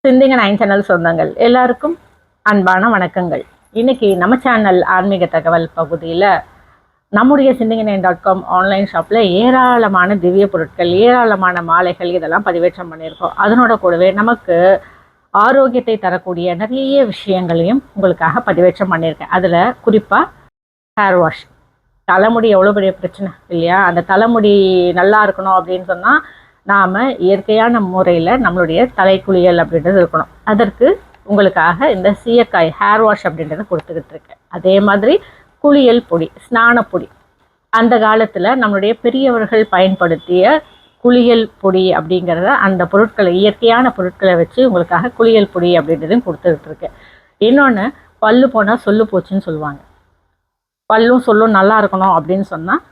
சிந்திங்க nine channel சொந்தங்கள் எல்லாருக்கும் அன்பான வணக்கங்கள். இன்னைக்கு நம்ம சேனல் ஆன்மீக தகவல் பகுதியில் நம்முடைய சிந்திங்க9.com ஆன்லைன் ஷாப்பில் ஏராளமான திவ்ய பொருட்கள், ஏராளமான மாலைகள் இதெல்லாம் பதிவேற்றம் பண்ணியிருக்கோம். அதனோட கூடவே நமக்கு ஆரோக்கியத்தை தரக்கூடிய நிறைய விஷயங்களையும் உங்களுக்காக பதிவேற்றம் பண்ணியிருக்கேன். அதில் குறிப்பாக ஹேர் வாஷ். தலைமுடி எவ்வளோ பெரிய பிரச்சனை இல்லையா? அந்த தலைமுடி நல்லா இருக்கணும் அப்படின்னு சொன்னால் நாம் இயற்கையான முறையில் நம்மளுடைய தலைக்குளியல் அப்படின்றது இருக்கணும். அதற்கு உங்களுக்காக இந்த சீயக்காய் ஹேர் வாஷ் அப்படின்றத கொடுத்துக்கிட்டு இருக்கேன். அதே மாதிரி குளியல் பொடி, ஸ்நான பொடி, அந்த காலத்தில் நம்மளுடைய பெரியவர்கள் பயன்படுத்திய குளியல் பொடி அப்படிங்கிறத அந்த பொருட்களை, இயற்கையான பொருட்களை வச்சு உங்களுக்காக குளியல் பொடி அப்படின்றதையும் கொடுத்துக்கிட்டு இருக்கேன். இன்னொன்று, பல்லு போனால் சொல்லு போச்சுன்னு சொல்லுவாங்க. பல்லும் சொல்லும் நல்லா இருக்கணும் அப்படின்னு சொன்னால்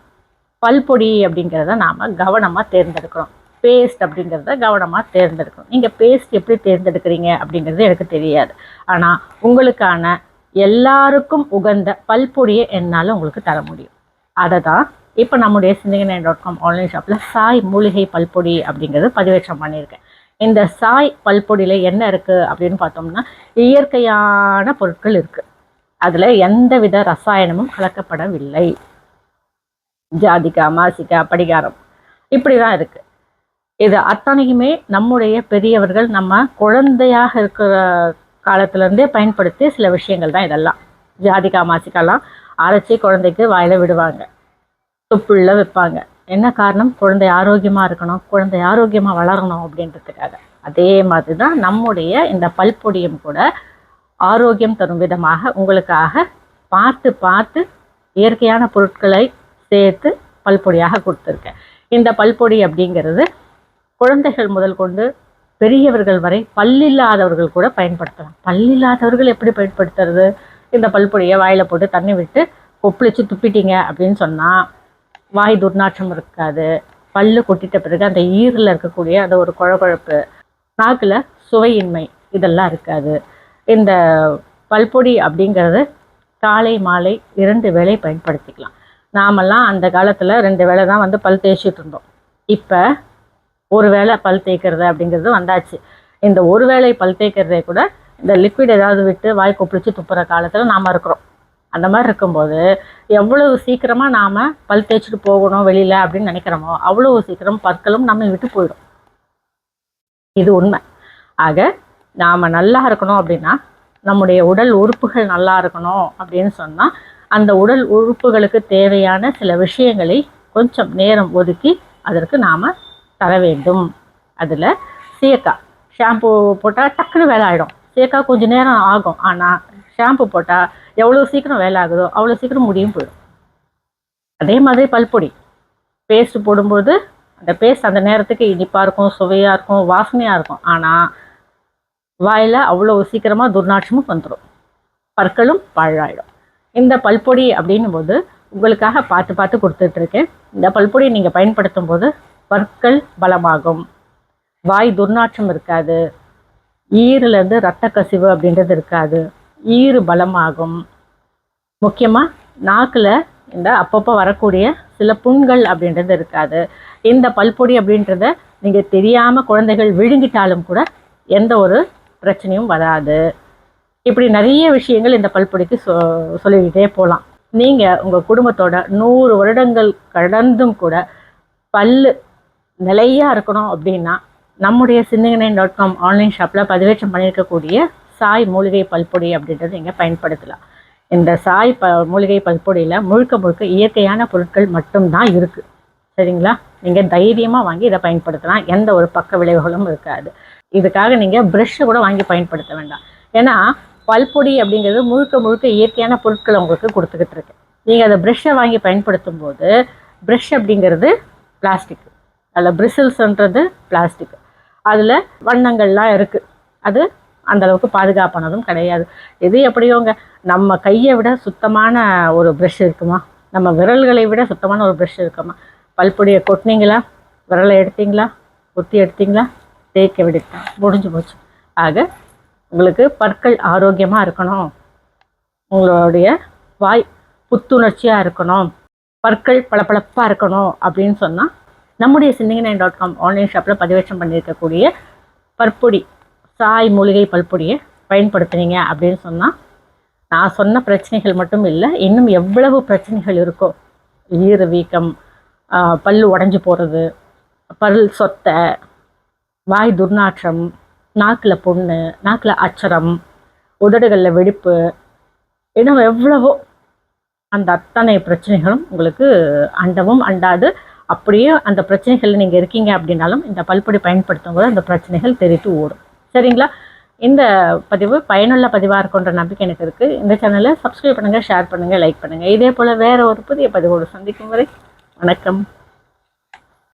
பல்பொடி அப்படிங்கிறத நாம் கவனமாக தேர்ந்தெடுக்கிறோம். பேஸ்ட் அப்படிங்கிறத கவனமாக தேர்ந்தெடுக்கணும். நீங்கள் பேஸ்ட் எப்படி தேர்ந்தெடுக்கிறீங்க அப்படிங்கிறது எனக்கு தெரியாது. ஆனால் உங்களுக்கான எல்லாருக்கும் உகந்த பல்பொடியை என்னால் உங்களுக்கு தர முடியும். அதை தான் இப்போ நம்முடைய சிந்திங்க9.com ஆன்லைன் ஷாப்பில் சாய் மூலிகை பல்பொடி அப்படிங்கிறது பதிவேற்றம் பண்ணியிருக்கேன். இந்த சாய் பல்பொடியில் என்ன இருக்குது அப்படின்னு பார்த்தோம்னா, இயற்கையான பொருட்கள் இருக்குது. அதில் எந்தவித ரசாயனமும் கலக்கப்படவில்லை. ஜாதிக்கா, மாசிக்கா, படிகாரம் இப்படி தான் இருக்குது. இது அத்தனையுமே நம்முடைய பெரியவர்கள் நம்ம குழந்தையாக இருக்கிற காலத்துலேருந்தே பயன்படுத்தி சில விஷயங்கள் தான் இதெல்லாம். ஜாதிக்கா, மாசிக்காலாம் அரைச்சி குழந்தைக்கு வாயில் விடுவாங்க, துப்புள்ள வைப்பாங்க. என்ன காரணம்? குழந்தை ஆரோக்கியமாக இருக்கணும், குழந்தை ஆரோக்கியமாக வளரணும் அப்படின்றதுக்காக. அதே மாதிரி தான் நம்முடைய இந்த பல்பொடியும் கூட ஆரோக்கியம் தரும் விதமாக உங்களுக்காக பார்த்து பார்த்து இயற்கையான பொருட்களை சேர்த்து பல்பொடியாக கொடுத்துருக்கேன். இந்த பல்பொடி அப்படிங்கிறது குழந்தைகள் முதல் கொண்டு பெரியவர்கள் வரை பல்லில்லாதவர்கள் கூட பயன்படுத்தலாம். பல்லில்லாதவர்கள் எப்படி பயன்படுத்துறது? இந்த பல்பொடியை வாயில் போட்டு தண்ணி விட்டு கொப்பளிச்சு துப்பிட்டீங்க அப்படின்னு சொன்னால் வாய் துர்நாற்றம் இருக்காது. பல்லு கொட்டிட்ட பிறகு அந்த ஈரில் இருக்கக்கூடிய அந்த ஒரு குழகுழப்பு, நாக்கில் சுவையின்மை இதெல்லாம் இருக்காது. இந்த பல்பொடி அப்படிங்கிறது காலை மாலை 2 வேளை பயன்படுத்திக்கலாம். நாமெல்லாம் அந்த காலத்தில் 2 வேளை தான் பல் தேய்ச்சிட்டு இருந்தோம். இப்போ ஒரு வேளை பல் தேய்க்கிறது அப்படிங்கிறது வந்தாச்சு. இந்த ஒரு வேளை பல் தேய்க்கிறதே கூட இந்த லிக்விட் ஏதாவது விட்டு வாய் கொப்பளிச்சு துப்புற காலத்தில் நாம் இருக்கிறோம். அந்த மாதிரி இருக்கும்போது எவ்வளவு சீக்கிரமாக நாம் பல் தேய்ச்சிட்டு போகணும் வெளியில் அப்படின்னு நினைக்கிறோமோ அவ்வளோ சீக்கிரம் பற்களும் நம்ம விட்டு போயிடும். இது உண்மை. ஆக நாம் நல்லா இருக்கணும் அப்படின்னா, நம்முடைய உடல் உறுப்புகள் நல்லா இருக்கணும் அப்படின்னு சொன்னால் அந்த உடல் உறுப்புகளுக்கு தேவையான சில விஷயங்களை கொஞ்சம் நேரம் ஒதுக்கி அதற்கு நாம் தர வேண்டும். அதில் சீயக்காய் ஷாம்பு போட்டால் டக்குன்னு வேலை ஆகிடும். சீயக்காய் கொஞ்சம் நேரம் ஆகும். ஆனால் ஷாம்பு போட்டால் எவ்வளோ சீக்கிரம் வேலை ஆகுதோ அவ்வளோ சீக்கிரம் முடியும் போயிடும். அதே மாதிரி பல்பொடி பேஸ்ட் போடும்போது அந்த பேஸ்ட் அந்த நேரத்துக்கு இனிப்பாக இருக்கும், சுவையாக இருக்கும், வாசனையாக இருக்கும். ஆனால் வாயில் அவ்வளோ சீக்கிரமாக துர்நாற்றமும் வந்துடும், பற்களும் பாழாயிடும். இந்த பல்பொடி அப்படின்னும் போது உங்களுக்காக பார்த்து பார்த்து கொடுத்துட்ருக்கேன். இந்த பல்பொடி நீங்கள் பயன்படுத்தும் போது பற்கள் பலமாகும், வாய் துர்நாற்றம் இருக்காது, ஈரிலேருந்து இரத்த கசிவு அப்படின்றது இருக்காது, ஈறு பலமாகும். முக்கியமாக நாக்கில் இந்த அப்பப்போ வரக்கூடிய சில புண்கள் அப்படின்றது இருக்காது. இந்த பல்பொடி அப்படின்றத நீங்கள் தெரியாமல் குழந்தைகள் விழுங்கிட்டாலும் கூட எந்த ஒரு பிரச்சனையும் வராது. இப்படி நிறைய விஷயங்கள் இந்த பல்பொடிக்கு சொல்லிக்கிட்டே போகலாம். நீங்கள் உங்கள் குடும்பத்தோட 100 வருடங்கள் கடந்தும் கூட பல்லு நிலையாக இருக்கணும் அப்படின்னா நம்முடைய சிந்திங்க9.com ஆன்லைன் ஷாப்பில் பதிவேற்றம் பண்ணியிருக்கக்கூடிய சாய் மூலிகை பல்பொடி அப்படின்றது நீங்கள் பயன்படுத்தலாம். இந்த சாய் மூலிகை பல்பொடியில் முழுக்க முழுக்க இயற்கையான பொருட்கள் மட்டும்தான் இருக்குது. சரிங்களா? நீங்கள் தைரியமாக வாங்கி இதை பயன்படுத்தலாம். எந்த ஒரு பக்க விளைவுகளும் இருக்காது. இதுக்காக நீங்கள் ப்ரெஷ்ஷை கூட வாங்கி பயன்படுத்த வேண்டாம். ஏன்னா பல்பொடி அப்படிங்கிறது முழுக்க முழுக்க இயற்கையான பொருட்களை உங்களுக்கு கொடுத்துக்கிட்டு இருக்கு. நீங்கள் அதை ப்ரெஷ்ஷை வாங்கி பயன்படுத்தும் போது ப்ரெஷ் அப்படிங்கிறது பிளாஸ்டிக், அதில் பிரிசில்ஸ்ன்றது பிளாஸ்டிக், அதில் வண்ணங்கள்லாம் இருக்குது. அது அந்தளவுக்கு பாதுகாப்பானதும் கிடையாது. இது எப்படியோங்க, நம்ம கையை விட சுத்தமான ஒரு ப்ரெஷ் இருக்குமா? நம்ம விரல்களை விட சுத்தமான ஒரு ப்ரெஷ் இருக்குமா? பல்பொடியை கொட்டினீங்களா, விரலை எடுத்தீங்களா, குத்தி எடுத்தீங்களா, தேய்க்க விடுங்க, முடிஞ்சு போச்சு. ஆக உங்களுக்கு பற்கள் ஆரோக்கியமாக இருக்கணும், உங்களுடைய வாய் புத்துணர்ச்சியாக இருக்கணும், பற்கள் பளபளப்பாக இருக்கணும் அப்படின்னு சொன்னால் நம்முடைய சிந்திங்க9.com ஆன்லைன் ஷாப்பில் பதிவேற்றம் பண்ணியிருக்கக்கூடிய பற்பொடி சாய் மூலிகை பல்பொடியை பயன்படுத்துனீங்க அப்படின்னு சொன்னால் நான் சொன்ன பிரச்சனைகள் மட்டும் இல்லை, இன்னும் எவ்வளவு பிரச்சனைகள் இருக்கோ, ஈர வீக்கம், பல் உடஞ்சி போகிறது, பல் சொத்தை, வாய் துர்நாற்றம், நாக்கில் புண்ணு, நாக்கில் அச்சரம், உதடுகளில் வெடிப்பு, இன்னும் எவ்வளவோ அந்த அத்தனை பிரச்சனைகளும் உங்களுக்கு அண்டவும் அண்டாது. அப்படியே அந்த பிரச்சனைகள் நீங்கள் இருக்கீங்க அப்படின்னாலும் இந்த பல்பொடி பயன்படுத்தும் போது அந்த பிரச்சனைகள் தெரித்து ஓடும். சரிங்களா? இந்த பதிவு பயனுள்ள பதிவாக இருக்குன்ற நம்பிக்கை எனக்கு இருக்குது. இந்த சேனலை சப்ஸ்கிரைப் பண்ணுங்கள், ஷேர் பண்ணுங்கள், லைக் பண்ணுங்கள். இதே போல் வேறு ஒரு புதிய பதிவோடு சந்திக்கும் வரை வணக்கம்.